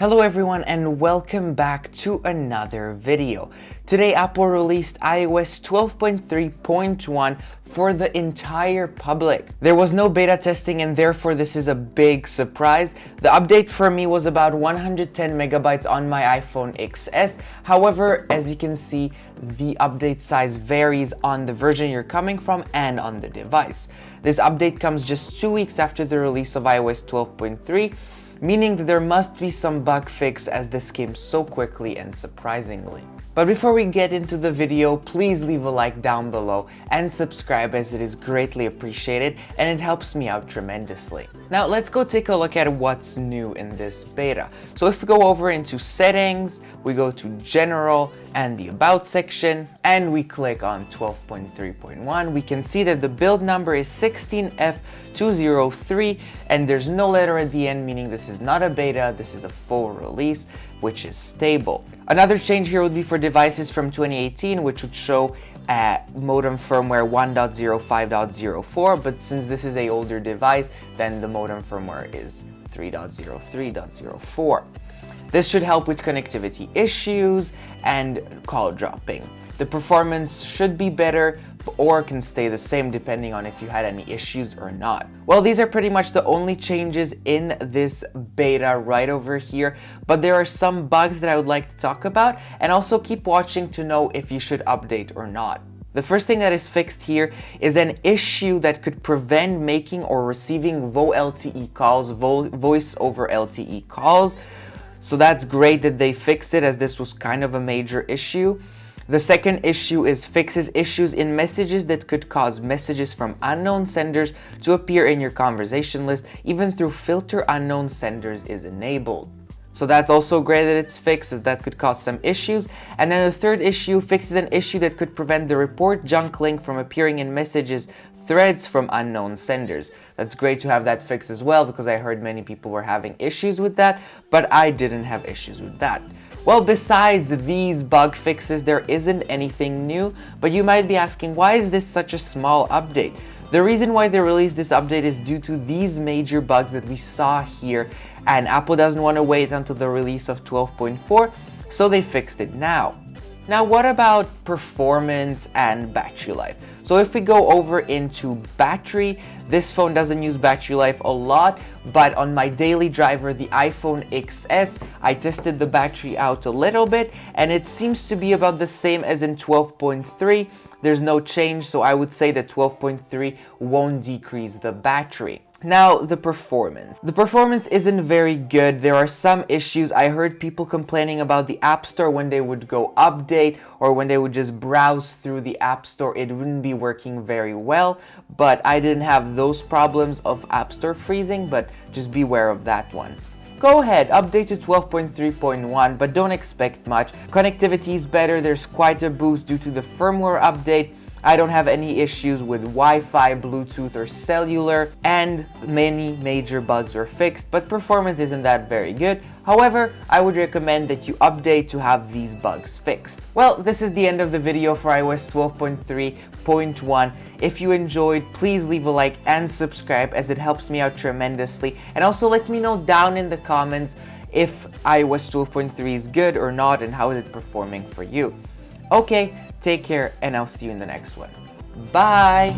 Hello everyone and welcome back to another video. Today Apple released iOS 12.3.1 for the entire public. There was no beta testing and therefore this is a big surprise. The update for me was about 110 megabytes on my iPhone XS. However, as you can see, the update size varies on the version you're coming from and on the device. This update comes just 2 weeks after the release of iOS 12.3, meaning that there must be some bug fix as this came so quickly and surprisingly. But before we get into the video, please leave a like down below and subscribe as it is greatly appreciated and it helps me out tremendously. Now let's go take a look at what's new in this beta. So if we go over into settings, we go to general and the about section and we click on 12.3.1, we can see that the build number is 16F203 and there's no letter at the end, meaning this is not a beta, this is a full release, which is stable. Another change here would be for devices from 2018, which would show modem firmware 1.05.04, but since this is an older device, then the modem firmware is 3.03.04. This should help with connectivity issues and call dropping. The performance should be better or can stay the same depending on if you had any issues or not. Well, these are pretty much the only changes in this beta right over here, but there are some bugs that I would like to talk about and also keep watching to know if you should update or not. The first thing that is fixed here is an issue that could prevent making or receiving VoLTE calls, voice over LTE calls. So that's great that they fixed it, as this was kind of a major issue. The second issue is fixes issues in messages that could cause messages from unknown senders to appear in your conversation list, even through filter unknown senders is enabled. So that's also great that it's fixed, as that could cause some issues. And then the third issue fixes an issue that could prevent the report junk link from appearing in messages threads from unknown senders. That's great to have that fixed as well, because I heard many people were having issues with that, but I didn't have issues with that. Well, besides these bug fixes, there isn't anything new, but you might be asking, why is this such a small update? The reason why they released this update is due to these major bugs that we saw here, and Apple doesn't want to wait until the release of 12.4, so they fixed it now. Now, what about performance and battery life? So if we go over into battery, this phone doesn't use battery life a lot, but on my daily driver, the iPhone XS, I tested the battery out a little bit and it seems to be about the same as in 12.3. There's no change, so I would say that 12.3 won't decrease the battery. Now, the performance. The performance isn't very good. There are some issues. I heard people complaining about the App Store when they would go update or when they would just browse through the App Store. It wouldn't be working very well, but I didn't have those problems of App Store freezing, but just beware of that one. Go ahead, update to 12.3.1, but don't expect much. Connectivity is better. There's quite a boost due to the firmware update. I don't have any issues with Wi-Fi, Bluetooth, or cellular, and many major bugs were fixed, but performance isn't that very good. However, I would recommend that you update to have these bugs fixed. Well, this is the end of the video for iOS 12.3.1. If you enjoyed, please leave a like and subscribe, as it helps me out tremendously. And also let me know down in the comments if iOS 12.3 is good or not and how is it performing for you. Okay, take care and I'll see you in the next one. Bye!